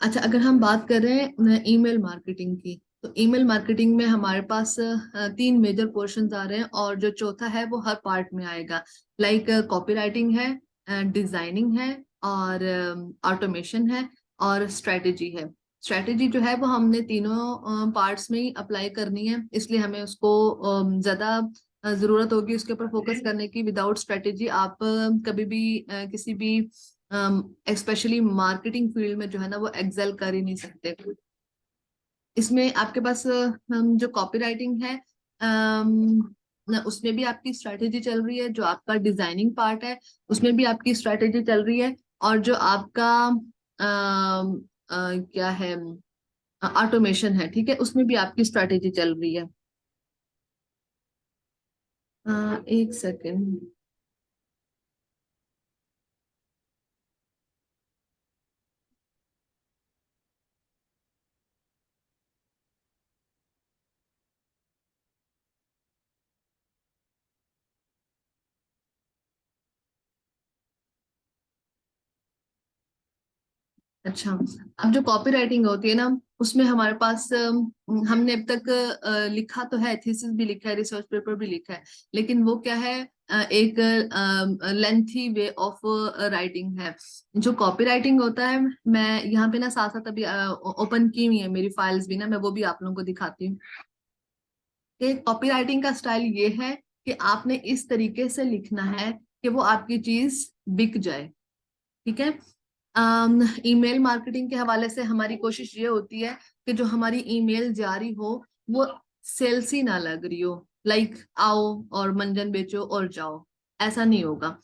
अच्छा, अगर हम बात कर रहे हैं ईमेल मार्केटिंग की, तो ईमेल मार्केटिंग में हमारे पास तीन मेजर पोर्शंस आ रहे हैं, और जो चौथा है वो हर पार्ट में आएगा। लाइक कॉपीराइटिंग है, डिजाइनिंग है, और ऑटोमेशन है, और स्ट्रेटेजी है। स्ट्रेटेजी जो है वो हमने तीनों पार्ट्स में ही अप्लाई करनी है, इसलिए हमें उसको ज्यादा जरूरत होगी उसके ऊपर फोकस करने की। विदाउट स्ट्रेटेजी आप कभी भी किसी भी स्पेशली मार्केटिंग फील्ड में जो है ना वो एक्सेल कर ही नहीं सकते। इसमें आपके पास जो कॉपीराइटिंग है, उसमें भी आपकी स्ट्रेटेजी चल रही है। जो आपका डिजाइनिंग पार्ट है उसमें भी आपकी स्ट्रेटेजी चल रही है। और जो आपका क्या है, ऑटोमेशन है, ठीक है, उसमें भी आपकी स्ट्रेटेजी चल रही है। एक सेकेंड। अच्छा, अब जो कॉपी राइटिंग होती है ना, उसमें हमारे पास हमने अब तक लिखा तो है, थीसिस भी लिखा है, रिसर्च पेपर भी लिखा है, लेकिन वो क्या है, एक लेंथी वे ऑफ राइटिंग है। जो कॉपी राइटिंग होता है, मैं यहाँ पे ना साथ साथ अभी ओपन की हुई है मेरी फाइल्स भी ना, मैं वो भी आप लोगों को दिखाती हूँ कि कॉपी राइटिंग का स्टाइल ये है कि आपने इस तरीके से लिखना है कि वो आपकी चीज बिक जाए। ठीक है। ईमेल मार्केटिंग के हवाले से हमारी कोशिश ये होती है कि जो हमारी ईमेल जारी हो वो सेल्सी ना लग रही हो, लाइक आओ और मंजन बेचो और जाओ, ऐसा नहीं होगा।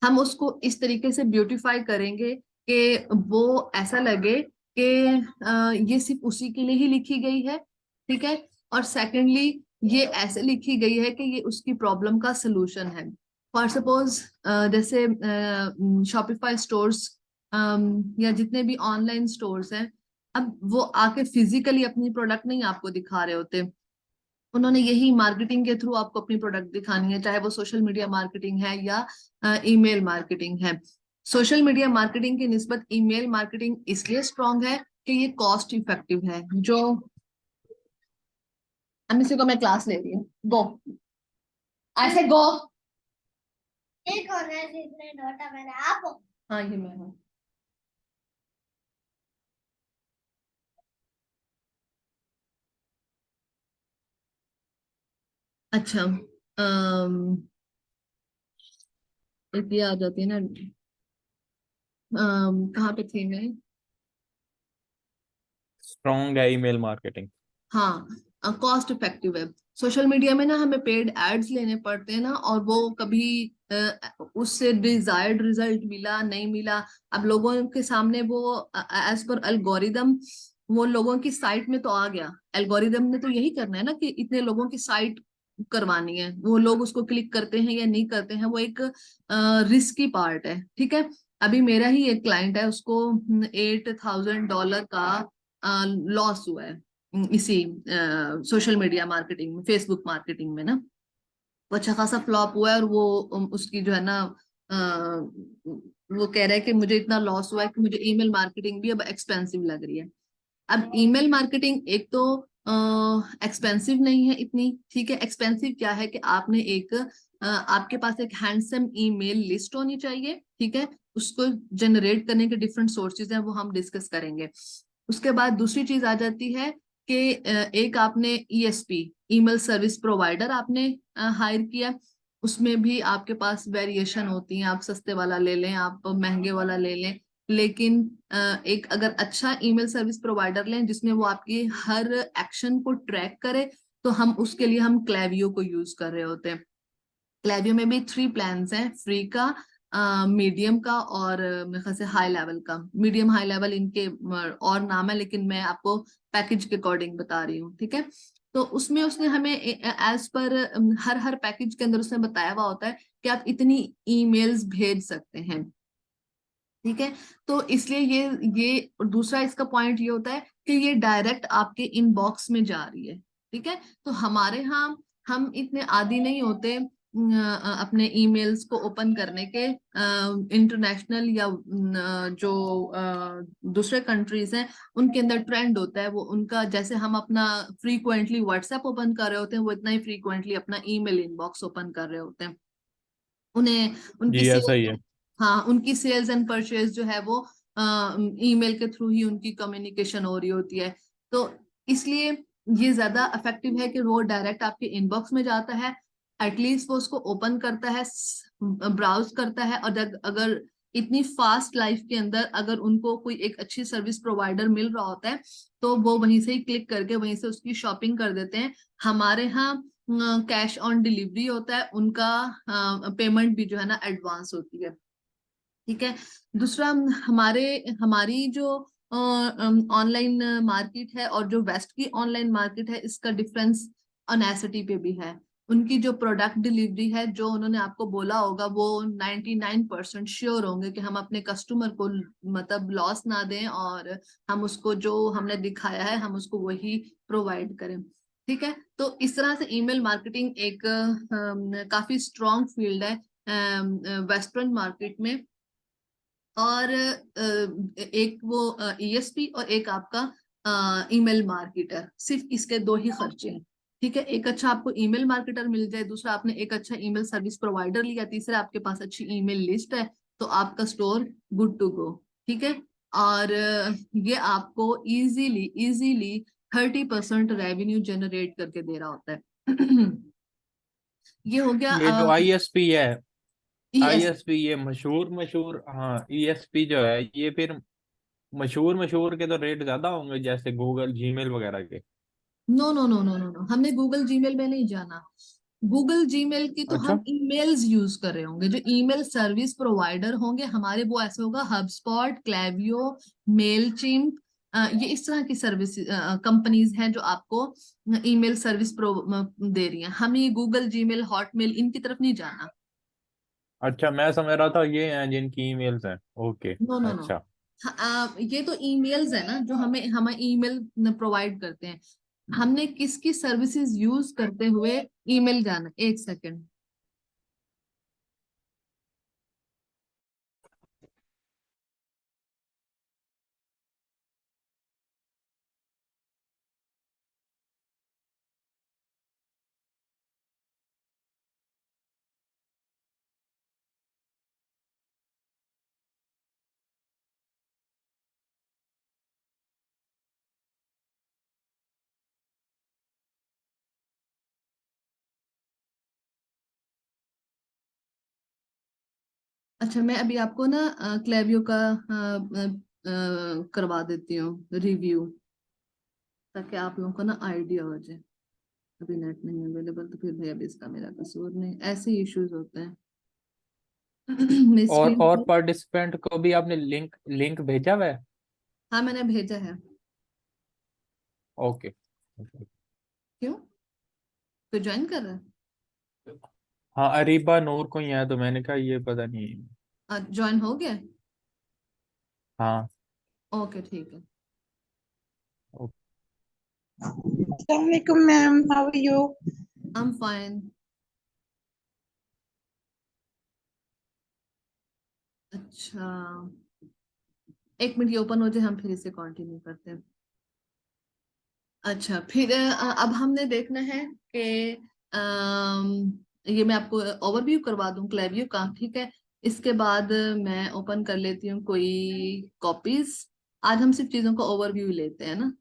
हम उसको इस तरीके से ब्यूटीफाई करेंगे कि वो ऐसा लगे कि ये सिर्फ उसी के लिए ही लिखी गई है। ठीक है। और सेकेंडली, ये ऐसे लिखी गई है कि ये उसकी प्रॉब्लम का सलूशन है। फॉर सपोज, जैसे शॉपिफाई स्टोर्स या जितने भी ऑनलाइन स्टोर्स हैं, अब वो आके फिजिकली अपनी प्रोडक्ट नहीं आपको दिखा रहे होते। उन्होंने यही मार्केटिंग के थ्रू आपको अपनी प्रोडक्ट दिखानी है, चाहे वो सोशल मीडिया मार्केटिंग है या ईमेल मार्केटिंग है। सोशल मीडिया मार्केटिंग की निस्बत ईमेल मार्केटिंग इसलिए स्ट्रांग है कि ये कॉस्ट इफेक्टिव है। जो हम इसी को मैं क्लास ले रही हूँ, गो, ऐसे गो। ये कौन है जिसने डॉटा मैंने आप हो? हाँ, ये मैं हूँ। अच्छा, एक ये आ जाती है ना, कहाँ पे थी मैं? स्ट्रॉन्ग है ईमेल मार्केटिंग। हाँ, कॉस्ट इफेक्टिव है। सोशल मीडिया में ना हमें पेड एड्स लेने पड़ते हैं ना, और वो कभी उससे डिजायर्ड रिजल्ट मिला नहीं मिला। अब लोगों के सामने वो एज पर एल्गोरिदम वो लोगों की साइट में तो आ गया। एल्गोरिदम ने तो यही करना है ना कि इतने लोगों की साइट करवानी है, वो लोग उसको क्लिक करते हैं या नहीं करते हैं, वो एक रिस्की पार्ट है। ठीक है। अभी मेरा ही एक क्लाइंट है, उसको $8,000 का लॉस हुआ है इसी सोशल मीडिया मार्केटिंग में, फेसबुक मार्केटिंग में ना। वो अच्छा खासा फ्लॉप हुआ है, और वो उसकी जो है ना, अ, वो कह रहा है कि मुझे इतना लॉस हुआ है कि मुझे ईमेल मार्केटिंग भी अब एक्सपेंसिव लग रही है। अब ईमेल मार्केटिंग एक तो एक्सपेंसिव नहीं है इतनी। ठीक है। एक्सपेंसिव क्या है कि आपने एक आपके पास एक हैंडसम ईमेल लिस्ट होनी चाहिए। ठीक है। उसको जनरेट करने के डिफरेंट सोर्सेज हैं, वो हम डिस्कस करेंगे। उसके बाद दूसरी चीज आ जाती है कि एक आपने ईएसपी, ईमेल सर्विस प्रोवाइडर आपने हायर किया। उसमें भी आपके पास वेरिएशन होती है, आप सस्ते वाला ले लें, आप महंगे वाला ले लें, लेकिन एक अगर अच्छा ईमेल सर्विस प्रोवाइडर लें जिसमें वो आपकी हर एक्शन को ट्रैक करे, तो हम उसके लिए हम क्लेवियो को यूज कर रहे होते हैं। क्लेवियो में भी 3 प्लान्स हैं, फ्री का, मीडियम का, और मेरे ख्याल से हाई लेवल का। मीडियम हाई लेवल इनके और नाम है, लेकिन मैं आपको पैकेज के अकॉर्डिंग बता रही हूँ। ठीक है। तो उसमें उसने हमें एज पर हर हर पैकेज के अंदर उसने बताया हुआ होता है कि आप इतनी ईमेल्स भेज सकते हैं। ठीक है। तो इसलिए ये और दूसरा इसका पॉइंट ये होता है कि ये डायरेक्ट आपके इनबॉक्स में जा रही है। ठीक है। तो हमारे यहाँ हम इतने आदी नहीं होते अपने ईमेल्स को ओपन करने के इंटरनेशनल या जो दूसरे कंट्रीज हैं उनके अंदर ट्रेंड होता है वो उनका, जैसे हम अपना फ्रीक्वेंटली व्हाट्सएप ओपन कर रहे होते हैं वो इतना ही फ्रीक्वेंटली अपना ईमेल इनबॉक्स ओपन कर रहे होते हैं। उन्हें उनकी जी ऐसा सेल्स, ही है। हाँ उनकी सेल्स एंड परचेज जो है वो ईमेल के थ्रू ही उनकी कम्युनिकेशन हो रही होती है। तो इसलिए ये ज्यादा इफेक्टिव है कि वो डायरेक्ट आपके इनबॉक्स में जाता है, एटलीस्ट वो उसको ओपन करता है, ब्राउज करता है, और अगर इतनी फास्ट लाइफ के अंदर अगर उनको कोई एक अच्छी सर्विस प्रोवाइडर मिल रहा होता है तो वो वहीं से ही क्लिक करके वहीं से उसकी शॉपिंग कर देते हैं। हमारे यहाँ कैश ऑन डिलीवरी होता है, उनका पेमेंट भी जो है ना एडवांस होती है। ठीक है। दूसरा, हमारे हमारी जो ऑनलाइन मार्केट है और जो वेस्ट की ऑनलाइन मार्केट है इसका डिफरेंस अनेसिटी पे भी है। उनकी जो प्रोडक्ट डिलीवरी है, जो उन्होंने आपको बोला होगा, वो 99% श्योर होंगे कि हम अपने कस्टमर को मतलब लॉस ना दें और हम उसको जो हमने दिखाया है हम उसको वही प्रोवाइड करें। ठीक है। तो इस तरह से ईमेल मार्केटिंग एक काफी स्ट्रॉन्ग फील्ड है वेस्टर्न मार्केट में। और एक वो ईएसपी और एक आपका ईमेल मार्केटर, सिर्फ इसके दो ही खर्चे हैं। ठीक है। एक अच्छा आपको ईमेल मार्केटर मिल जाए, दूसरा आपने एक अच्छा ईमेल सर्विस प्रोवाइडर लिया, तीसरा आपके पास अच्छी ईमेल लिस्ट है, तो आपका स्टोर गुड टू गो। ठीक है। और ये आपको इजीली इजीली 30% रेवेन्यू जनरेट करके दे रहा होता है। ये हो गया ये जो आईएसपी है, ईएस। आईएसपी ये मशहूर मशहूर, हाँ ईएसपी जो है ये फिर मशहूर मशहूर के तो रेट ज्यादा होंगे जैसे गूगल जीमेल वगैरह के। No no no no no no, हमने गूगल जीमेल में नहीं जाना। गूगल जीमेल की तो अच्छा। हम ईमेल्स यूज कर रहे होंगे, जो ईमेल सर्विस प्रोवाइडर होंगे हमारे वो ऐसे होगा हबस्पॉट, क्लेवियो, मेल चिम्प, ये इस तरह की सर्विस कंपनीज हैं जो आपको ईमेल सर्विस प्रो दे रही हैं। हम ये गूगल जीमेल हॉटमेल इनकी तरफ नहीं जाना। अच्छा मैं समझ रहा था ये हैं जिनकी ईमेल्स हैं। ओके। नो नो नो, अच्छा। ये तो ईमेल्स है ना जो हमें हमें ईमेल प्रोवाइड करते हैं। हमने किसकी सर्विसेज यूज करते हुए ईमेल जाना, एक सेकंड। अच्छा, मैं अभी आपको ना क्लेवियो का करवा देती हूँ रिव्यू, ताकि आप लोगों को ना आइडिया हो जाए। अभी नेट नहीं अवेलेबल तो फिर भैया अभी इसका मेरा कसूर नहीं, ऐसे इश्यूज होते हैं। मेरी स्क्रीन। और पार्टिसिपेंट को भी आपने लिंक लिंक भेजा हुआ है? हाँ मैंने भेजा है। ओके। क्यों, तो ज्वाइन कर रहा हाँ अरीबा नूर को ही है तो मैंने कहा ये पता नहीं। है? ज्वाइन हो गया? हाँ। ओके ठीक है। Assalamualaikum ma'am, how are you? I am fine. अच्छा, एक मिनट ये ओपन हो जाए हम फिर इसे कंटिन्यू करते हैं। अच्छा, फिर अब हमने देखना है कि ये मैं आपको ओवरव्यू करवा दूं क्लेवियो का। ठीक है। इसके बाद मैं ओपन कर लेती हूँ कोई कॉपीज। आज हम सिर्फ चीजों का ओवरव्यू लेते हैं ना।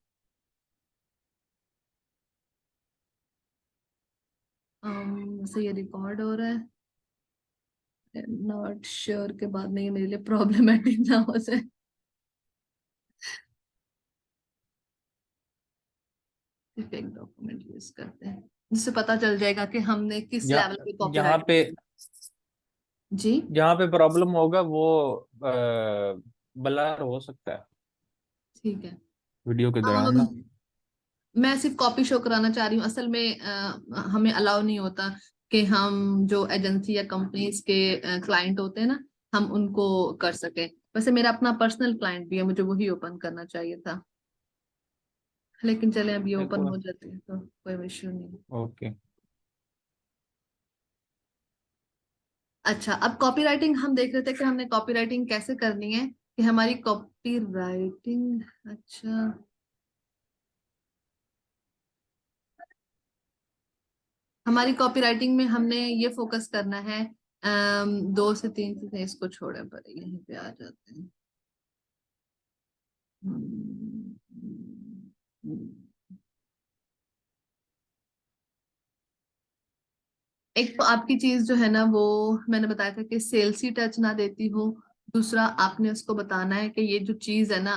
वैसे ये रिकॉर्ड हो रहा है, नॉट श्योर के बाद में ये मेरे लिए प्रॉब्लमेटिक ना हो जाए। सिर्फ एक डॉक्यूमेंट यूज करते हैं जिससे पता चल जाएगा कि हमने किस लेवल पे यहाँ कॉपीराइट। पे जी जहाँ पे प्रॉब्लम होगा वो ब्लर हो सकता है ठीक है। वीडियो के दौरान ना। अम, मैं सिर्फ कॉपी शो कराना चाह रही हूँ, असल में हमें अलाउ नहीं होता कि हम जो एजेंसी या कंपनीज के क्लाइंट होते हैं ना हम उनको कर सकें। वैसे मेरा अपना पर्सनल क्लाइंट भी है, मुझे वही ओपन करना चाहिए था, लेकिन चले अब ये ओपन देखो। हो जाते हैं तो कोई इश्यू नहीं। ओके। अच्छा, अब कॉपी राइटिंग हम देख रहे थे कि हमने कॉपी राइटिंग कैसे करनी है, कि हमारी कॉपी राइटिंग, अच्छा हमारी कॉपी राइटिंग में हमने ये फोकस करना है, 2 से 3 चीजें, इसको छोड़े पर यहीं पे आ जाते हैं। हम्म, एक तो आपकी चीज जो है ना वो मैंने बताया था कि सेल्सी टच ना देती हो। दूसरा, आपने उसको बताना है कि ये जो चीज है ना,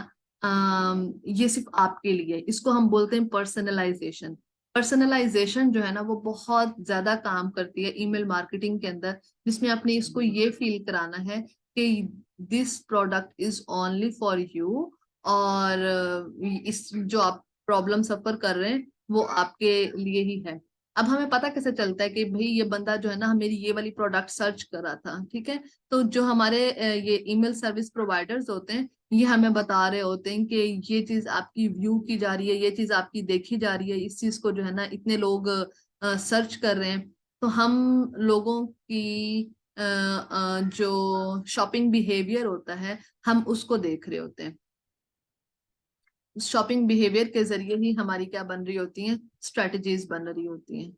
ये सिर्फ आपके लिए है। इसको हम बोलते हैं पर्सनलाइजेशन। पर्सनलाइजेशन जो है ना वो बहुत ज्यादा काम करती है ईमेल मार्केटिंग के अंदर, जिसमें आपने इसको ये फील कराना है कि this product is only for you, और इस जो आप प्रॉब्लम सफर कर रहे हैं वो आपके लिए ही है। अब हमें पता कैसे चलता है कि भाई ये बंदा जो है ना मेरी ये वाली प्रोडक्ट सर्च कर रहा था, ठीक है। तो जो हमारे ये ईमेल सर्विस प्रोवाइडर्स होते हैं, ये हमें बता रहे होते हैं कि ये चीज आपकी व्यू की जा रही है, ये चीज आपकी देखी जा रही है, इस चीज को जो है ना इतने लोग सर्च कर रहे हैं। तो हम लोगों की जो शॉपिंग बिहेवियर होता है, हम उसको देख रहे होते हैं। शॉपिंग बिहेवियर के जरिए ही हमारी क्या बन रही होती हैं, स्ट्रेटजीज बन रही होती हैं।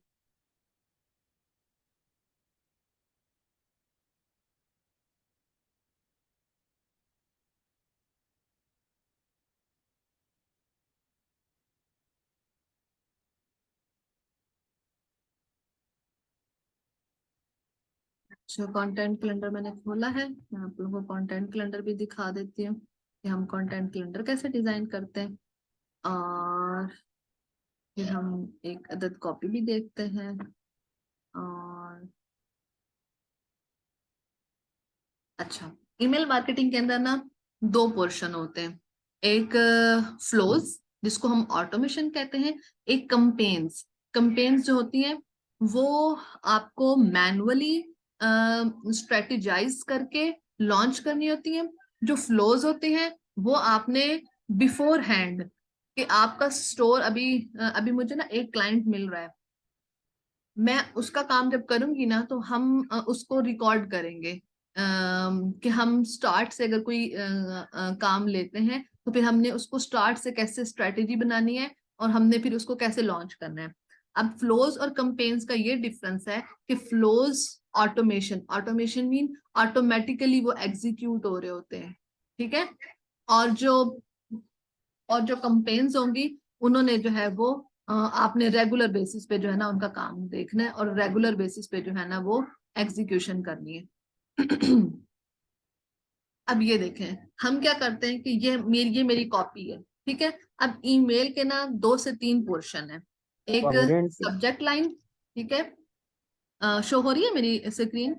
अच्छा, कंटेंट कैलेंडर मैंने खोला है, मैं आप लोगों को कंटेंट कैलेंडर भी दिखा देती हूँ कि हम कंटेंट कैलेंडर कैसे डिजाइन करते हैं। और फिर हम एक अदद कॉपी भी देखते हैं। और अच्छा, ईमेल मार्केटिंग के अंदर ना 2 पोर्शन होते हैं। एक फ्लोज, जिसको हम ऑटोमेशन कहते हैं। एक कंपेन्स। कंपेन्स जो होती हैं वो आपको मैनुअली स्ट्रेटेजाइज करके लॉन्च करनी होती हैं। जो फ्लोज होते हैं वो आपने बिफोर हैंड, कि आपका स्टोर अभी मुझे ना एक क्लाइंट मिल रहा है, मैं उसका काम जब करूंगी ना तो हम उसको रिकॉर्ड करेंगे, कि हम स्टार्ट से अगर कोई काम लेते हैं तो फिर हमने उसको स्टार्ट से कैसे स्ट्रेटेजी बनानी है और हमने फिर उसको कैसे लॉन्च करना है। अब फ्लोज और कंपेन्स का ये डिफरेंस है कि flows automation, automation mean automatically वो एग्जीक्यूट हो रहे होते हैं, ठीक है। और जो कंपेन्स होंगी उन्होंने जो है वो आपने रेगुलर बेसिस पे जो है ना उनका काम देखना है और रेगुलर बेसिस पे जो है ना वो एग्जीक्यूशन करनी है। अब ये देखें, हम क्या करते हैं कि ये मेरी कॉपी है, ठीक है। अब ईमेल के ना 2 से 3 पोर्शन है। एक सब्जेक्ट लाइन, ठीक है। शो हो रही है मेरी स्क्रीन?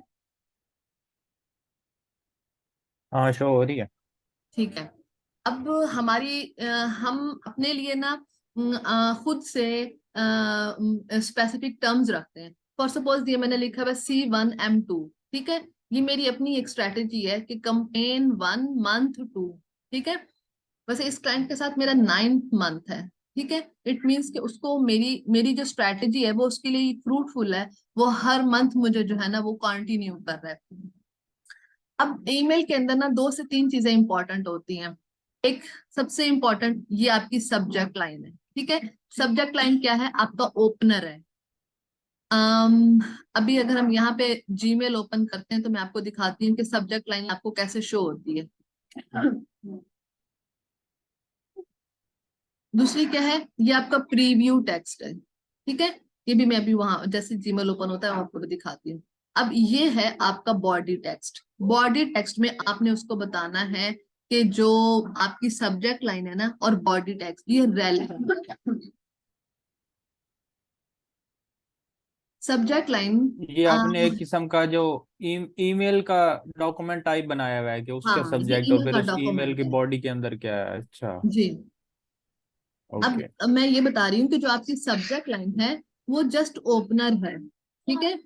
हाँ, शो हो रही है। ठीक है। अब हम अपने लिए ना खुद से स्पेसिफिक टर्म्स रखते हैं। फॉर सपोज ये मैंने लिखा हुआ C1M2, ठीक है। ये मेरी अपनी एक स्ट्रेटेजी है कि कंपेन 1 मंथ 2, ठीक है। वैसे इस क्लाइंट के साथ मेरा 9th मंथ है, ठीक है। इट मीन्स कि उसको मेरी मेरी जो स्ट्रेटेजी है वो उसके लिए फ्रूटफुल है, वो हर मंथ मुझे जो है ना वो कंटिन्यू कर रहा है। अब ईमेल के अंदर ना 2 से 3 चीजें इंपॉर्टेंट होती हैं। एक, सबसे इंपॉर्टेंट, ये आपकी सब्जेक्ट लाइन है, ठीक है। सब्जेक्ट लाइन क्या है? आपका ओपनर है। अभी अगर हम यहाँ पे जीमेल ओपन करते हैं तो मैं आपको दिखाती हूँ कि सब्जेक्ट लाइन आपको कैसे शो होती है। दूसरी क्या है? ये आपका प्रीव्यू टेक्स्ट है, ठीक है। ये भी मैं अभी वहां जैसे जीमेल ओपन होता है मैं आपको दिखाती हूँ। अब ये है आपका बॉडी टेक्स्ट। बॉडी टेक्स्ट में आपने उसको बताना है कि जो आपकी सब्जेक्ट लाइन है ना और बॉडी टेक्स्ट ये रेलेवेंट। सब्जेक्ट लाइन, ये आपने एक किस्म का जो ईमेल का डॉक्यूमेंट टाइप बनाया हुआ है कि उसका हाँ ये सब्जेक्ट और ईमेल फिर का उस ईमेल डॉक्यूमेंट की है बॉडी के अंदर क्या है। अच्छा। जी। ओके। अब मैं ये बता रही हूँ कि जो आपकी सब्जेक्ट लाइन है वो जस्ट ओपनर है, ठीक है।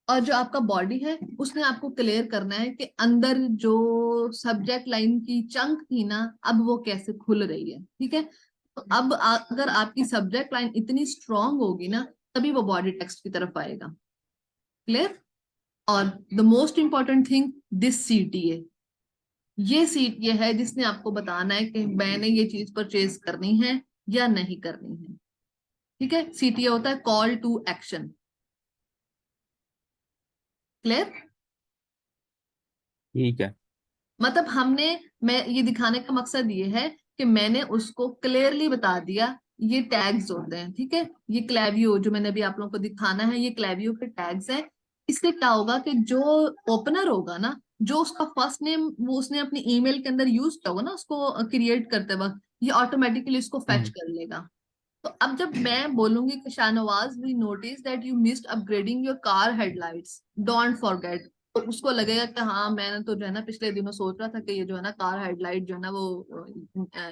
और जो आपका बॉडी है उसने आपको क्लियर करना है कि अंदर जो सब्जेक्ट लाइन की चंक थी ना अब वो कैसे खुल रही है, ठीक है। तो अब अगर आपकी सब्जेक्ट लाइन इतनी स्ट्रांग होगी ना, तभी वो बॉडी टेक्स्ट की तरफ आएगा। क्लियर? और the most important thing, this CTA, ये CTA है जिसने आपको बताना है कि मैंने ये चीज परचेज करनी है या नहीं करनी है। ठीक है? CTA होता है कॉल टू एक्शन। क्लियर? ठीक है। मतलब मैं ये दिखाने का मकसद ये है कि मैंने उसको क्लियरली बता दिया ये टैग्स होते हैं। ठीक है? ये क्लेवियो जो मैंने अभी आप लोगों को दिखाना है, ये क्लेवियो के टैग्स हैं। इससे क्या होगा कि जो ओपनर होगा ना, जो उसका फर्स्ट नेम वो उसने अपनी ईमेल के अंदर यूज किया होगा ना उसको क्रिएट करते वक्त, ये ऑटोमेटिकली इसको फेच हम्म। कर लेगा। तो अब जब मैं बोलूंगी कि Shahnawaz, we notice that you missed upgrading your car headlights, don't forget, तो उसको लगेगा कि हाँ मैंने तो जो है ना पिछले दिनों सोच रहा था कि ये जो है ना कार हेडलाइट जो है ना वो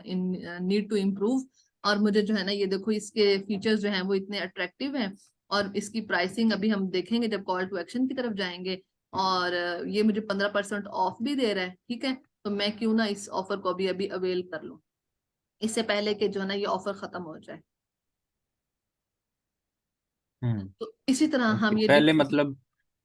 इन नीड टू इम्प्रूव, और मुझे जो है ना ये देखो इसके फीचर्स जो हैं वो इतने अट्रैक्टिव हैं, और इसकी प्राइसिंग अभी हम देखेंगे जब कॉल टू एक्शन की तरफ जाएंगे, और ये मुझे 15% ऑफ भी दे रहा है। ठीक है? तो मैं क्यों ना इस ऑफर को अभी अभी अवेल कर लूं, इससे पहले कि जो है ना ये ऑफर खत्म हो जाए। हम्म। तो इसी तरह ओके, हम ये पहले डिस्कस। मतलब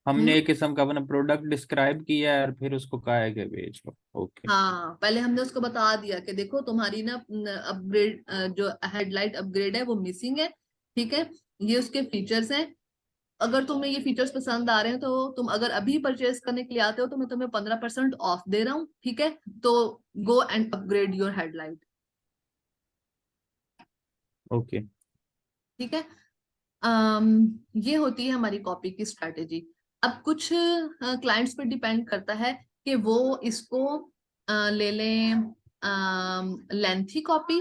हमने एक किस्म का अपना प्रोडक्ट डिस्क्राइब किया है और फिर उसको कहा है कि बेच लो। ओके। हाँ, पहले हमने उसको बता दिया कि देखो तुम्हारी ना अपग्रेड, जो हेडलाइट अपग्रेड है वो मिसिंग है। ठीक है? ये उसके फीचर्स हैं। अगर तुम्हें ये फीचर्स पसंद आ रहे हैं तो तुम अगर अभी परचेज करने के लिए आते हो तो मैं तुम्हें 15% ऑफ दे रहा हूँ। ठीक है? तो go and upgrade your headlight. Okay. ठीक है? ये होती है हमारी कॉपी की स्ट्रेटेजी। अब कुछ क्लाइंट्स पे डिपेंड करता है कि वो इसको ले लें लेंथी कॉपी,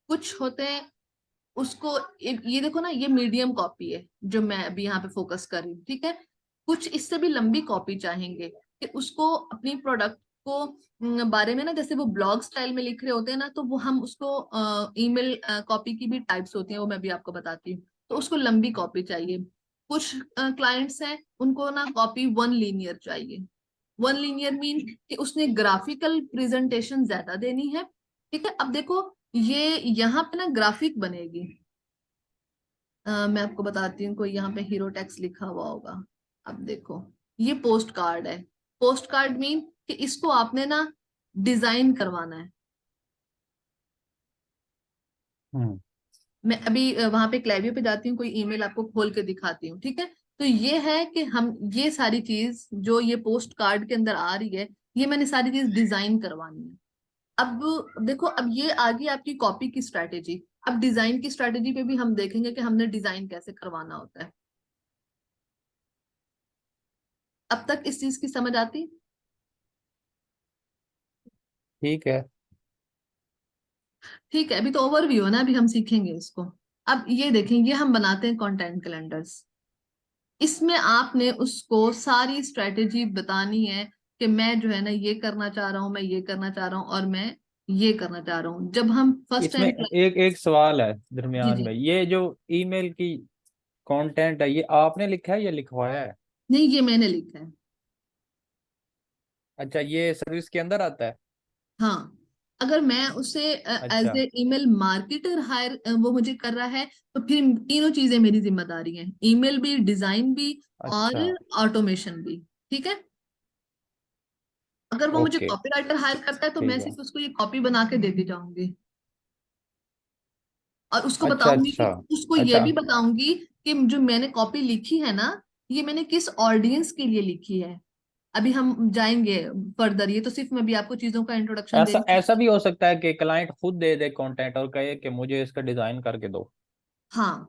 कुछ होते हैं उसको ये देखो ना, ये मीडियम कॉपी है जो मैं अभी यहाँ पे फोकस कर रही हूँ। ठीक है? कुछ इससे भी लंबी कॉपी चाहेंगे कि उसको अपनी प्रोडक्ट को बारे में ना, जैसे वो ब्लॉग स्टाइल में लिख रहे होते हैं ना, तो वो हम उसको ईमेल कॉपी की भी टाइप्स होती हैं, वो मैं भी आपको बताती हूँ। तो उसको लंबी कॉपी चाहिए। कुछ क्लाइंट्स हैं उनको ना कॉपी वन लीनियर चाहिए। वन लीनियर मीन कि उसने ग्राफिकल प्रेजेंटेशन ज्यादा देनी है। ठीक है? अब देखो ये यहाँ पे ना ग्राफिक बनेगी। मैं आपको बताती हूँ, कोई यहाँ पे हीरो टैक्स लिखा हुआ होगा। अब देखो ये पोस्ट कार्ड है। पोस्ट कार्ड मीन कि इसको आपने ना डिजाइन करवाना है। हम्म। मैं अभी वहां पे क्लेवियो पे जाती हूँ, कोई ईमेल आपको खोल के दिखाती हूँ। ठीक है? तो ये है कि हम ये सारी चीज जो ये पोस्ट कार्ड के अंदर आ रही है, ये मैंने सारी चीज डिजाइन करवानी है। अब देखो, अब ये आ गई आपकी कॉपी की स्ट्रैटेजी। अब डिजाइन की स्ट्रैटेजी पे भी हम देखेंगे कि हमने डिजाइन कैसे करवाना होता है। अब तक इस चीज की समझ आती? ठीक है। ठीक है, अभी तो ओवरव्यू है ना, अभी हम सीखेंगे इसको। अब ये देखें, ये हम बनाते हैं कंटेंट कैलेंडर्स। इसमें आपने उसको सारी स्ट्रेटेजी बतानी है कि मैं जो है ना ये करना चाह रहा हूँ, मैं ये करना चाह रहा हूँ, और मैं ये करना चाह रहा हूँ। जब हम फर्स्ट इसमें टाइम। एक एक सवाल है जी दरमियान जी। में, ये जो ईमेल की कंटेंट है ये आपने लिखा है या लिखवाया है? नहीं, ये मैंने लिखा है। अच्छा, ये सर्विस के अंदर आता है। हाँ, अगर मैं उसे एज अच्छा। ए ईमेल मार्केटर हायर वो मुझे कर रहा है, तो फिर तीनों चीजें मेरी जिम्मेदारी हैं, ईमेल भी, डिजाइन भी, और अच्छा। ऑटोमेशन भी। ठीक है? अगर वो मुझे ओके। कॉपी राइटर हायर करता है तो मैं ठीक है। सिर्फ उसको ये कॉपी बना के देती जाऊंगी, और उसको अच्छा बताऊंगी कि अच्छा। उसको ये अच्छा। भी बताऊंगी कि जो मैंने कॉपी लिखी है ना, ये मैंने किस ऑडियंस के लिए लिखी है। अभी हम जाएंगे फर्दर, ये तो सिर्फ मैं भी आपको चीजों का इंट्रोडक्शन दे ऐसा रही ऐसा हूँ। भी हो सकता है कि क्लाइंट खुद दे दे कंटेंट और कहे कि मुझे इसका डिजाइन करके दो। हाँ,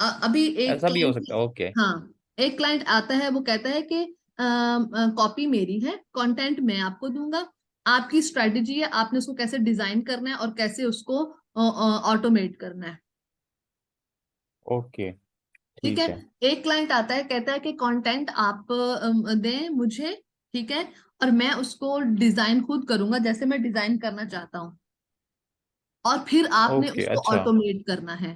अभी एक ऐसा भी हो सकता क्लाइंट, है। ओके। हाँ, एक क्लाइंट आता है, वो कहता है कि कॉपी मेरी है, कंटेंट मैं आपको दूंगा, आपकी स्ट्रेटजी है आपने उसको कैसे डिजाइन करना है और कैसे उसको ऑटोमेट करना है। ओके। ठीक है? ठीक है। एक क्लाइंट आता है, कहता है कि कंटेंट आप दें मुझे। ठीक है? और मैं उसको डिजाइन खुद करूंगा जैसे मैं डिजाइन करना चाहता हूँ, और फिर आपने ओके। उसको अच्छा। ऑटोमेट करना है।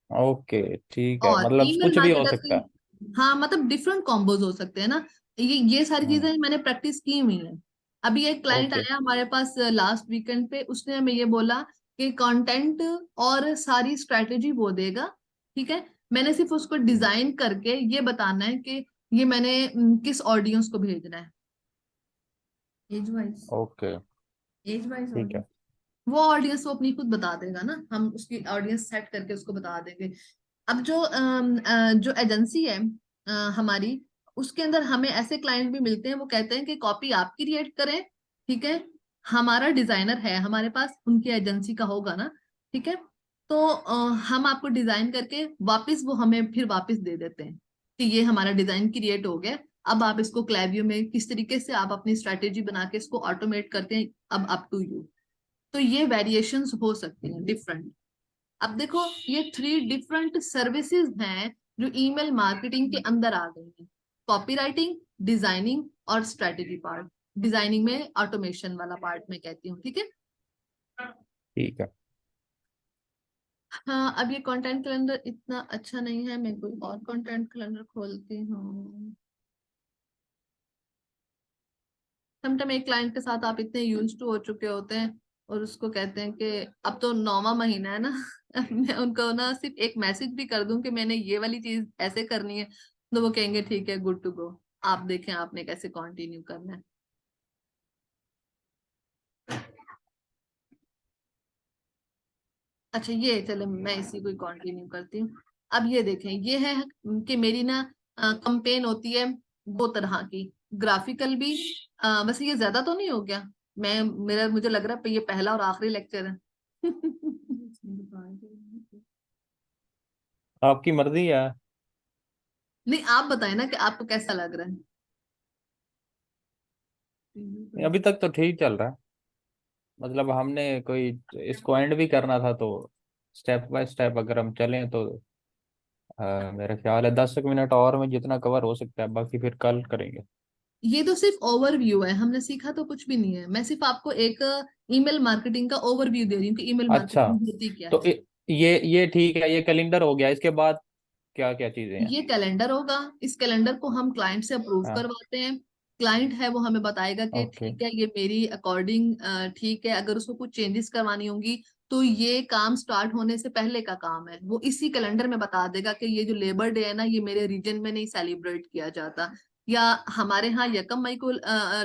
ओके। ठीक है, और मतलब ईमेल कुछ भी हो मार्केटर सकता की, है। हाँ, मतलब डिफरेंट कॉम्बोज हो सकते हैं ना। ये सारी हम्म। चीजें मैंने प्रैक्टिस की हुई है। अभी एक क्लाइंट ओके आया हमारे पास लास्ट वीकेंड पे, उसने हमें ये बोला कि कंटेंट और सारी स्ट्रेटेजी वो देगा, ठीक है। मैंने सिर्फ उसको डिजाइन करके ये बताना है कि ये मैंने किस ऑडियंस को भेजना है, age wise, okay age wise ठीक है। ऑडियंस। वो ऑडियंस वो अपनी खुद बता देगा ना, हम उसकी ऑडियंस सेट करके उसको बता देंगे। अब जो एजेंसी है हमारी, उसके अंदर हमें ऐसे क्लाइंट भी मिलते हैं, वो कहते हैं कि कॉपी आप क्रिएट करें, ठीक है। हमारा डिजाइनर है हमारे पास, उनकी एजेंसी का होगा ना, ठीक है। तो हम आपको डिजाइन करके वापस वो हमें फिर वापस दे देते हैं कि ये हमारा डिजाइन क्रिएट हो गया। अब आप इसको क्लैवियो में किस तरीके से आप अपनी स्ट्रेटेजी बना के इसको ऑटोमेट करते हैं, अब अप टू यू। तो ये वेरिएशंस हो सकती हैं डिफरेंट। अब देखो, ये 3 डिफरेंट सर्विसेज हैं जो ईमेल मार्केटिंग के अंदर आ गई हैं। कॉपीराइटिंग, डिजाइनिंग और स्ट्रेटेजी पार्ट। डिजाइनिंग में ऑटोमेशन वाला पार्ट में कहती हूँ, ठीक है। ठीक है। हाँ, अब ये कंटेंट कैलेंडर इतना अच्छा नहीं है, मैं कोई और कंटेंट कैलेंडर खोलती हूँ। समटाइम एक क्लाइंट के साथ आप इतने यूज टू हो चुके होते हैं और उसको कहते हैं कि अब तो 9वां महीना है ना मैं उनको ना सिर्फ एक मैसेज भी कर दूं कि मैंने ये वाली चीज ऐसे करनी है, तो वो कहेंगे ठीक है, गुड टू गो, आप देखें आपने कैसे कंटिन्यू करना है। अच्छा, ये चले मैं इसी को कंटिन्यू करती हूँ। अब ये देखें, ये है कि मेरी ना कंपेन होती है 2 तरह की, ग्राफिकल भी। वैसे ये ज्यादा तो नहीं हो गया, मुझे लग रहा है ये पहला और आखिरी लेक्चर है आपकी मर्जी है। नहीं, आप बताएं ना कि आपको कैसा लग रहा है। अभी तक तो ठीक चल रहा है। मतलब हमने कोई इसको एंड भी करना था, तो स्टेप बाय स्टेप अगर हम चलें तो मेरा ख्याल है 10 मिनट और में जितना कवर हो सकता है, बाकी फिर कल करेंगे। ये तो सिर्फ ओवरव्यू है, हमने सीखा तो कुछ भी नहीं है। मैं सिर्फ आपको एक ईमेल मार्केटिंग का ओवरव्यू दे रही हूँ कि ईमेल अच्छा, मार्केटिंग होती क्या तो है। ये ठीक है, ये कैलेंडर हो गया। इसके बाद क्या क्या चीजें हैं? ये कैलेंडर होगा, इस कैलेंडर को हम क्लाइंट से अप्रूव हाँ। करवाते हैं। क्लाइंट है वो हमें बताएगा कि ओके ठीक है, ये मेरी अकॉर्डिंग ठीक है। अगर उसको कुछ चेंजेस करवानी होंगी तो ये काम स्टार्ट होने से पहले का काम है, वो इसी कैलेंडर में बता देगा कि ये जो लेबर डे है ना, ये मेरे रीजन में नहीं सेलिब्रेट किया जाता, या हमारे यहाँ 1 मई को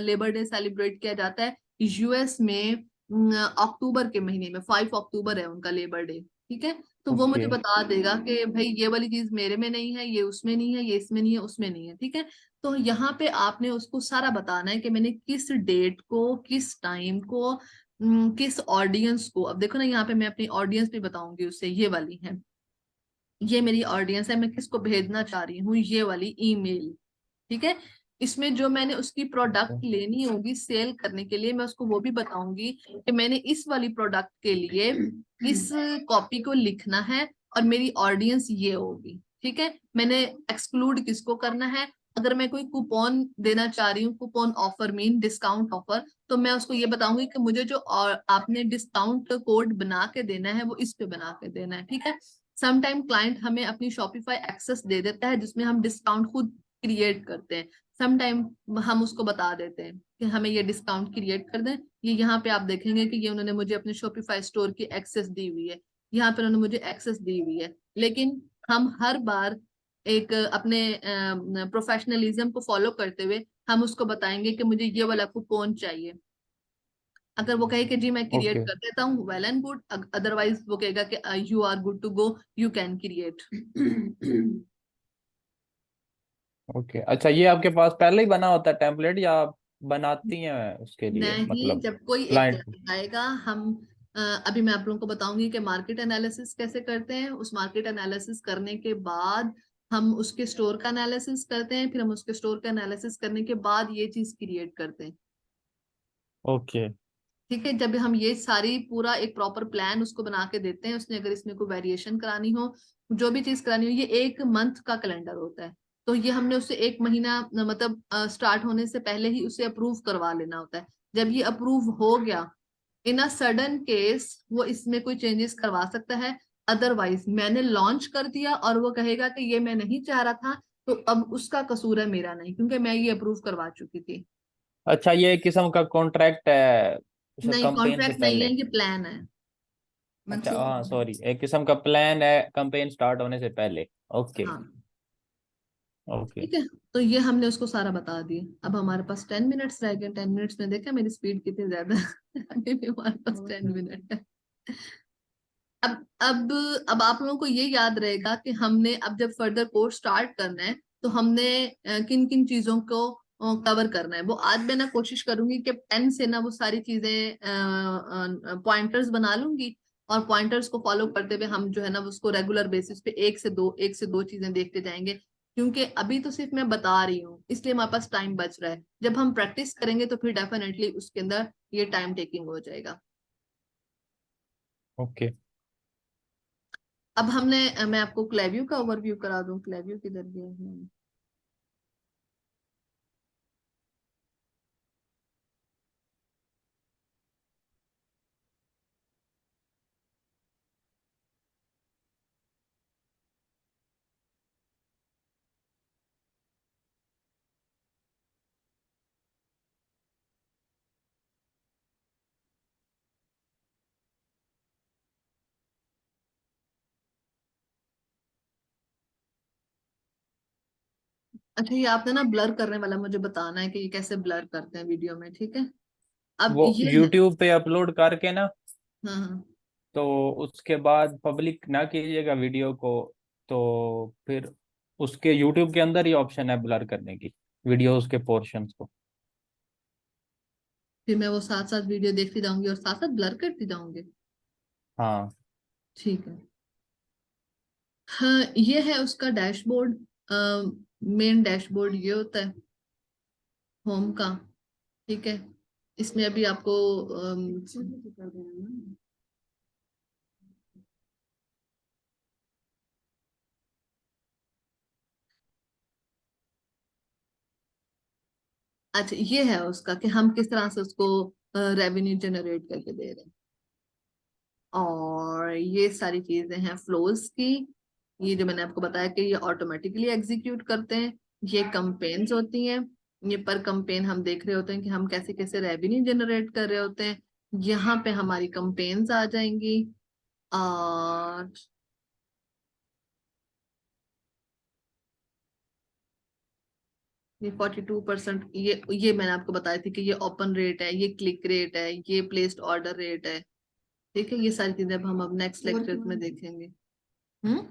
लेबर डे सेलिब्रेट किया जाता है। यूएस में अक्टूबर के महीने में 5 अक्टूबर है उनका लेबर डे, ठीक है। तो वो ओके मुझे बता देगा कि भाई ये वाली चीज मेरे में नहीं है, ये उसमें नहीं है, ये इसमें नहीं है, उसमें नहीं है, ठीक है। तो यहाँ पे आपने उसको सारा बताना है कि मैंने किस डेट को, किस टाइम को, किस ऑडियंस को। अब देखो ना, यहाँ पे मैं अपनी ऑडियंस भी बताऊंगी उससे, ये वाली है, ये मेरी ऑडियंस है, मैं किसको भेजना चाह रही हूँ ये वाली ईमेल, ठीक है। इसमें जो मैंने उसकी प्रोडक्ट लेनी होगी सेल करने के लिए, मैं उसको वो भी बताऊंगी कि मैंने इस वाली प्रोडक्ट के लिए इस कॉपी को लिखना है और मेरी ऑडियंस ये होगी, ठीक है। मैंने एक्सक्लूड किसको करना है, अगर मैं कोई कूपन देना चाह रही हूँ, coupon offer mean discount offer, तो मैं उसको ये बताऊंगी कि मुझे जो और आपने डिस्काउंट कोड बना के देना है वो इस पे बना के देना है, ठीक है। समटाइम क्लाइंट हमें अपनी शॉपिफाई एक्सेस दे देता है जिसमें हम डिस्काउंट खुद क्रिएट करते हैं। सम टाइम हम उसको बता देते हैं कि हमें ये डिस्काउंट क्रिएट कर दें। ये यहाँ पे आप देखेंगे कि ये उन्होंने मुझे अपने शॉपिफाई स्टोर की एक्सेस दी हुई है, यहाँ पे उन्होंने मुझे एक्सेस दी हुई है। लेकिन हम हर बार एक अपने प्रोफेशनलिज्म को फॉलो करते हुए हम उसको बताएंगे कि मुझे ये वाला कूपन चाहिए। अगर वो कहे कि जी मैं क्रिएट ओके कर देता हूँ, वेल एंड गुड। अदरवाइज वो कहेगा कि you are good to go, you can create. Okay. अच्छा, ये आपके पास पहले ही बना होता है टेम्पलेट, या आप बनाती हैं उसके लिए, नहीं, मतलब जब कोई एक क्लाइंट को? क्लाइंट आएगा, हम अभी मैं आप लोगों को बताऊंगी कि मार्केट एनालिसिस कैसे करते हैं। उस मार्केट एनालिसिस करने के बाद हम उसके स्टोर का एनालिसिस करते हैं, फिर हम उसके स्टोर का एनालिसिस करने के बाद ये चीज क्रिएट करते हैं, ओके ठीक है। जब हम ये सारी पूरा एक प्रॉपर प्लान उसको बना के देते हैं, उसने अगर इसमें कोई वेरिएशन करानी हो, जो भी चीज करानी हो, ये 1 मंथ का कैलेंडर होता है। तो ये हमने उससे 1 महीना मतलब स्टार्ट होने से पहले ही उसे अप्रूव करवा लेना होता है। जब ये अप्रूव हो गया, इन अ सडन केस वो इसमें कोई चेंजेस करवा सकता है। अदरवाइज मैंने लॉन्च कर दिया और वो कहेगा कि ये मैं नहीं चाह रहा था, तो अब उसका कसूर है, मेरा नहीं, क्योंकि मैं ये अप्रूव करवा चुकी थी। अच्छा, ये एक किस्म का कॉन्ट्रैक्ट है नहीं, कंपेन से कॉन्ट्रैक्ट नहीं है, पहले। ये प्लान है, अच्छा मंसूर। हाँ सॉरी, एक किस्म का प्लान है कंपेन स्टार्ट होने से पहले। ओके। हाँ, ओके। ठीक है। तो ये हमने उसको सारा बता दिया। अब हमारे पास 10 मिनट्स रह गए। 10 मिनट्स में देखा मेरी स्पीड कितनी ज्यादा है। अभी भी हमारे पास 10 मिनट है। अब आप लोगों को ये याद रहेगा कि हमने अब जब फर्दर कोर्स स्टार्ट करना है तो हमने किन किन चीजों को कवर करना है। वो आज मैं ना कोशिश करूंगी कि पेन से ना वो सारी चीजें पॉइंटर्स बना लूंगी, और पॉइंटर्स को फॉलो करते हुए हम जो है ना उसको रेगुलर बेसिस पे एक से दो चीजें देखते जाएंगे। क्योंकि अभी तो सिर्फ मैं बता रही हूँ, इसलिए हमारे पास टाइम बच रहा है। जब हम प्रैक्टिस करेंगे तो फिर डेफिनेटली उसके अंदर ये टाइम टेकिंग हो जाएगा। ओके। अब मैं आपको क्लेव्यू का ओवरव्यू करा दूं। क्लेव्यू किधर गया है? अच्छा, ये आपने ना ब्लर करने वाला मुझे बताना है कि ये कैसे ब्लर करते हैं वीडियो में, ठीक है? अब वो ये है। यूट्यूब पे अपलोड करके ना, हाँ हाँ। तो उसके बाद पब्लिक ना कीजिएगा वीडियो को, तो फिर उसके यूट्यूब के अंदर ही ऑप्शन है ब्लर करने की वीडियोस के पोर्शंस को। फिर मैं वो साथ साथ वीडियो देखती जाऊंगी और साथ साथ ब्लर करती जाऊंगी। हाँ। ठीक है। हाँ, ये है उसका डैशबोर्ड। मेन डैशबोर्ड ये होता है होम का, ठीक है। इसमें अभी आपको अच्छा, ये है उसका कि हम किस तरह से उसको रेवेन्यू जनरेट करके दे रहे हैं। और ये सारी चीजें हैं फ्लोज की। ये जो मैंने आपको बताया कि ये ऑटोमेटिकली एग्जीक्यूट करते हैं। ये कंपेन्स होती हैं। ये पर कंपेन हम देख रहे होते हैं कि हम कैसे कैसे रेवेन्यू जनरेट कर रहे होते हैं। यहाँ पे हमारी कंपेन्स आ जाएंगी। और ये 42%, ये मैंने आपको बताया थी कि ये ओपन रेट है, ये क्लिक रेट है, ये प्लेस्ड ऑर्डर रेट है। ठीक है, ये सारी चीजें अब हम नेक्स्ट लेक्चर में देखेंगे। हम्म।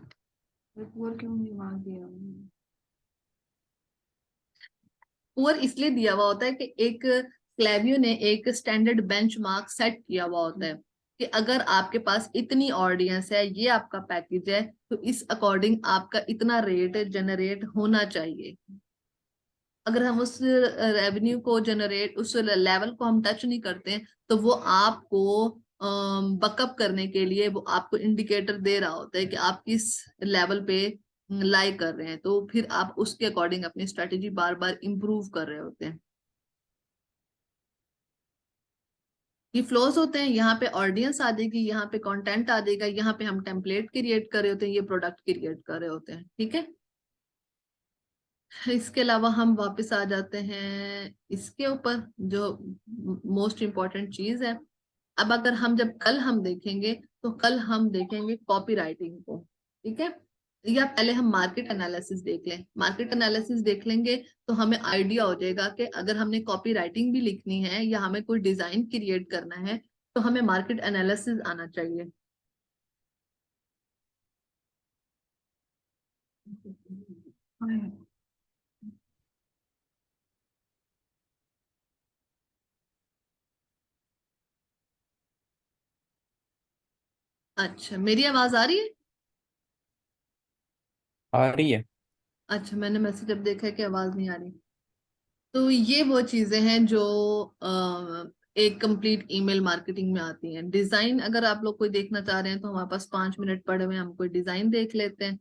पुअर क्यों नहीं मार दिया? पुअर इसलिए दिया हुआ होता है कि एक क्लेवियो ने एक स्टैंडर्ड बेंचमार्क सेट किया हुआ होता है कि अगर आपके पास इतनी ऑडियंस है, ये आपका पैकेज है, तो इस अकॉर्डिंग आपका इतना रेट जनरेट होना चाहिए। अगर हम उस रेवेन्यू को जनरेट, उस लेवल को हम टच नहीं करते हैं, तो वो आपको बकअप करने के लिए वो आपको इंडिकेटर दे रहा होता है कि आप किस लेवल पे लाई कर रहे हैं। तो फिर आप उसके अकॉर्डिंग अपनी स्ट्रेटेजी बार बार इम्प्रूव कर रहे होते हैं। ये फ्लोज होते हैं। यहाँ पे ऑडियंस आ जाएगी, यहाँ पे कंटेंट आ जाएगा, यहाँ पे हम टेम्पलेट क्रिएट कर रहे होते हैं, ये प्रोडक्ट क्रिएट कर रहे होते हैं, ठीक है। इसके अलावा हम वापस आ जाते हैं इसके ऊपर, जो मोस्ट इम्पोर्टेंट चीज है। अब अगर हम जब कल हम देखेंगे, तो कल हम देखेंगे कॉपी राइटिंग को, ठीक है। या पहले हम मार्केट एनालिसिस देख लें। मार्केट एनालिसिस देख लेंगे तो हमें आइडिया हो जाएगा कि अगर हमने कॉपी राइटिंग भी लिखनी है या हमें कोई डिजाइन क्रिएट करना है, तो हमें मार्केट एनालिसिस आना चाहिए। अच्छा, मेरी आवाज आ रही है? आ रही है। अच्छा, मैंने मैसेज अब देखा है कि आवाज नहीं आ रही। तो ये वो चीजें हैं जो एक कंप्लीट ईमेल मार्केटिंग में आती हैं। डिजाइन अगर आप लोग कोई देखना चाह रहे हैं, तो हमारे पास 5 मिनट पड़े हुए हैं, हम कोई डिजाइन देख लेते हैं।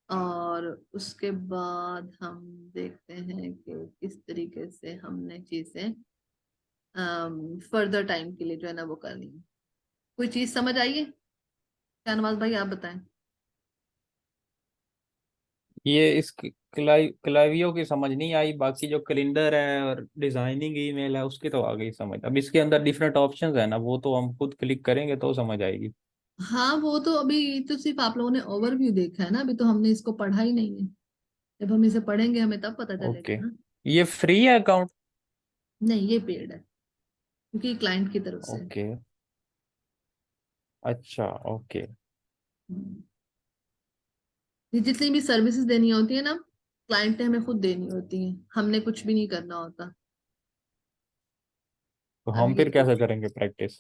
और उसके बाद हम देखते हैं कि किस तरीके से हमने चीजें फर्दर टाइम के लिए जो है ना वो करनी है। कोई चीज समझ आई है? शाहनवाज भाई, आप बताएं। ये इस क्लावियो की समझ नहीं आई, बाकी जो कैलेंडर है और डिजाइनिंग ईमेल है उसकी तो आ गई समझ। अब इसके अंदर डिफरेंट ऑप्शंस है ना, वो तो हम खुद क्लिक करेंगे तो समझ आएगी। हाँ वो तो अभी तो सिर्फ आप लोगों ने ओवरव्यू देखा है ना, अभी तो हमने इसको पढ़ा ही नहीं है। जब हम इसे पढ़ेंगे हमें तब पता ओके, चलेगा ना। ये फ्री है अकाउंट? नहीं ये पेड है, क्योंकि क्लाइंट की तरफ से है। ओके, अच्छा, ओके। हम्म। ये जितनी भी सर्विसेज देनी होती है ना, क्लाइंट ने हमें खुद देनी होती है, हमने कुछ भी नहीं करना होता। तो अब हम ये फिर कैसे करेंगे प्रैक्टिस?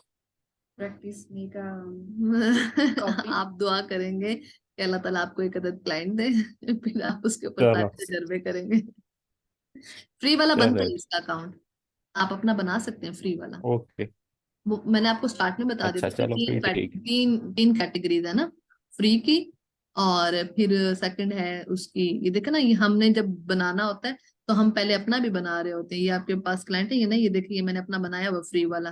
प्रैक्टिस नहीं का आप कॉपी दुआ करेंगे कि अल्लाह ताला आपको एक अदद क्लाइंट दे, फिर आप उसके ऊपर चलो, सारे तजर्बे करेंगे। फ्री वाला बनता चलो, है इसका अकाउंट, आप अपना बना सकते हैं फ्री वाला। ओके, वो मैंने आपको स्टार्ट में बता दिया अच्छा, था कि चलो फिर ठीक है। तीन कैटेगरीज है ना फ्री की। और फिर सेकंड है उसकी, ये देखो ना, ये हमने जब बनाना होता है तो हम पहले अपना भी बना रहे होते हैं। ये आपके पास क्लाइंट है, ये ना, ये देखिए मैंने अपना बनाया हुआ फ्री वाला।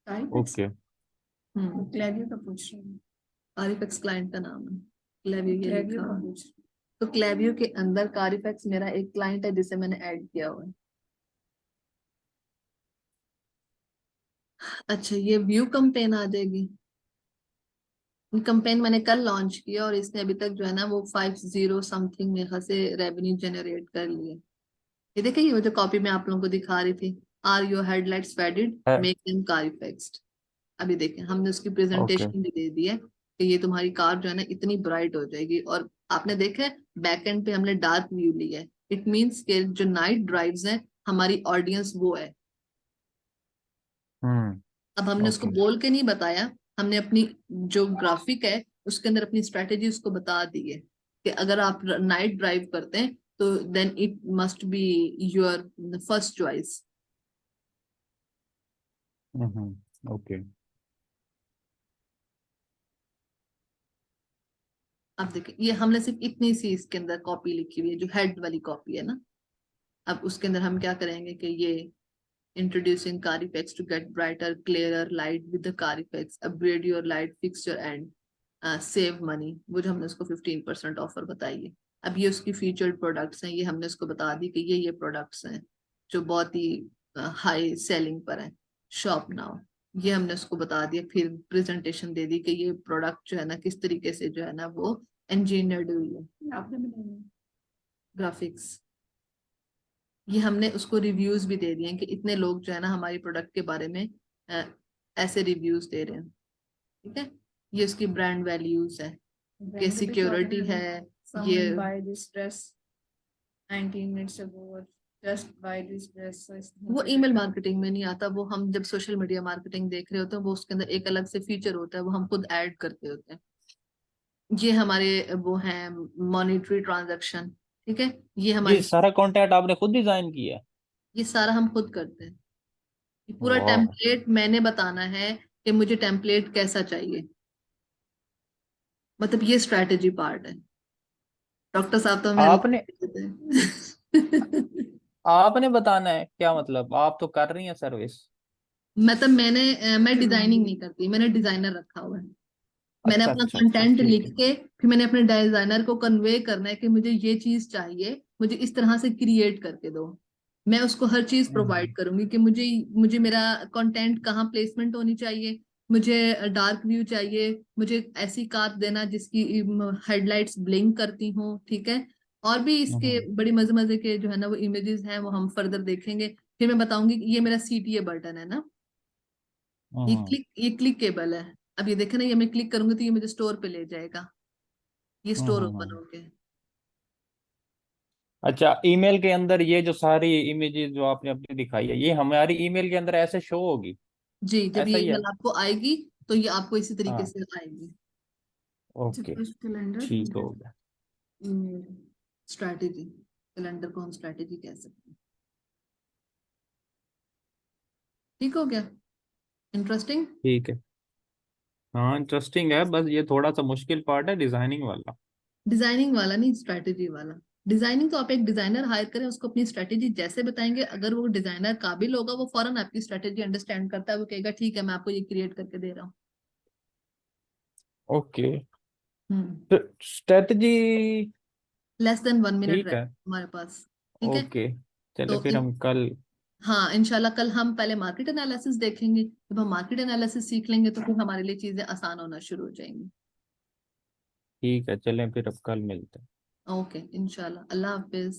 टाइपिक्स ओके, हम्म। क्लेवियो का पूछ रही हूँ। कारिफेक्स क्लाइंट का नाम है, क्लेवियो ये क्लेवियो लिखा का हुआ है। पूछ रही तो क्लेवियो के अंदर कारिफेक्स मेरा एक क्लाइंट है जिसे मैंने ऐड किया हुआ है। अच्छा ये व्यू कैंपेन आ जाएगी। कैंपेन मैंने कल लॉन्च किया और इसने अभी तक जो है ना वो 50 समथिंग मेरे ख्याल से रेवेन्यू जनरेट कर लिए। ये देखिए, ये वो जो कॉपी मैं आप लोगों को दिखा रही थी, आर योर हेडलाइट्स फेडेड, है, मेक देम कारिफेक्स्ड। अभी देखें हमने उसकी ओके। प्रेजेंटेशन भी दे दी है कि ये तुम्हारी कार जो है ना इतनी ब्राइट हो जाएगी। और आपने देखा है बैक एंड पे हमने डार्क व्यू लिया है। इट मीन्स के जो नाइट ड्राइव्स हैं हमारी ऑडियंस वो है। अब हमने उसको ओके। बोल के नहीं बताया, हमने अपनी जो ग्राफिक है उसके अंदर अपनी स्ट्रेटेजी उसको बता दी है कि अगर आप नाइट ड्राइव करते हैं तो then it must be your first choice. Okay. अब देखिए ये हमने सिर्फ इतनी सी इसके अंदर कॉपी लिखी हुई है जो हेड वाली कॉपी है ना। अब उसके अंदर हम क्या करेंगे कि ये introducing Carifex to get brighter clearer light with the Carifex, upgrade your light fixture and save money, वो जो हमने उसको 15% ऑफर बताई है। अब ये उसकी फीचर्ड प्रोडक्ट्स हैं, ये हमने उसको बता दी कि ये प्रोडक्ट्स हैं जो बहुत ही हाई सेलिंग पर है। शॉप नाउ, ये हमने उसको बता दिया। फिर प्रेजेंटेशन दे दी कि ये प्रोडक्ट जो है ना किस तरीके से जो है ना वो इंजीनियर्ड हुई है। हूँ। आपने बनाया ग्राफिक्स, ये हमने उसको रिव्यूज भी दे दिए हैं कि इतने लोग जो है ना हमारी प्रोडक्ट के बारे में अ, ऐसे रिव्यूज दे रहे हैं। ठीक है, ये उसकी ब्रांड वैल्यूज है कि ब्रांड पे क्या सिक्योरिटी है। ये someone buy this dress 19 minutes ago or just buy this dress so it's वो ईमेल मार्केटिंग में नहीं आता, वो हम जब सोशल मीडिया मार्केटिंग देख रहे होते हैं वो उसके अंदर एक अलग से फीचर होता है, वो हम खुद ऐड करते होते हैं। ये हमारे वो हैं मॉनिटरी ट्रांजैक्शन। ठीक है, ये ये हमारी, सारा कंटेंट आपने खुद डिजाइन किया है? ये सारा हम खुद करते हैं। ये पूरा वाह। टेम्पलेट मैंने बताना है कि मुझे टेम्पलेट कैसा चाहिए। मतलब ये स्ट्रैटेजी पार्ट है। डॉक्टर साहब तो हमें अल्लाह आपने देते हैं। आपने बताना है क्या मतलब? आप तो कर रही हैं सर्विस। मतलब मैं डिजाइनिंग नहीं करती, मैंने डिजाइनर रखा हुआ है। मैंने अच्छा, अपना अच्छा, अच्छा, कंटेंट ठीक लिख है। के फिर मैंने अपने डिजाइनर को कन्वे करना है कि मुझे ये चीज चाहिए, मुझे इस तरह से क्रिएट करके दो। मैं उसको हर चीज प्रोवाइड हम्म, करूंगी कि मुझे मुझे मेरा कंटेंट कहाँ प्लेसमेंट होनी चाहिए। मुझे डार्क व्यू चाहिए, मुझे ऐसी कार देना जिसकी हेडलाइट्स ब्लिंक करती हों। ठीक है, और भी इसके हम्म, बड़ी मजे मजे के जो है ना वो इमेजेस हैं, वो हम फर्दर देखेंगे। फिर मैं बताऊंगी कि ये मेरा सीटीए बटन है ना, हम्म, ये क्लिकेबल है। अब ये देखे ना, ये मैं क्लिक करूंगी तो ये मुझे स्टोर पे ले जाएगा, ये हम्म, स्टोर ओपन हो गया। अच्छा, ईमेल के अंदर ये जो सारी इमेजेस जो आपने अपनी दिखाई है ये हमारी ईमेल के अंदर ऐसे शो होगी? जी, जब ये ऐसा ही है? ईमेल आपको आएगी तो ये आपको इसी तरीके हाँ, से आएगी। ओके, कैलेंडर ठीक हो गया। ईमेल स्ट्रैटेजी, कैलेंडर को हम स्ट्रैटेजी कह सकते हैं। ठीक हो गया, इंटरेस्टिंग। ठीक है। हाँ, इंटरेस्टिंग है, बस ये थोड़ा सा मुश्किल पार्ट है डिजाइनिंग वाला। डिजाइनिंग वाला नहीं, स्ट्रैटेजी वाला। डिजाइनिंग तो आप एक डिजाइनर हायर करें, उसको अपनी स्ट्रैटेजी जैसे बताएंगे, अगर वो डिजाइनर काबिल होगा वो फौरन आपकी स्ट्रैटेजी अंडरस्टैंड करता है, वो कहेगा ठीक है मैं आपको ये क्रिएट करके दे रहा हूँ। ओके, हम्म। तो स्ट्रेटजी लेस देन 1 मिनट ठीक रहे है। हमारे पास। ठीक है, ओके, चले तो फिर हम कल। हाँ इंशाल्लाह कल हम पहले मार्केट एनालिसिस देखेंगे। जब हम मार्केट एनालिसिस सीख लेंगे तो फिर हमारे लिए चीजें आसान होना शुरू हो जाएंगी। ठीक है, चलें फिर अब कल मिलते हैं। ओके इंशाल्लाह, अल्लाह हाफिज।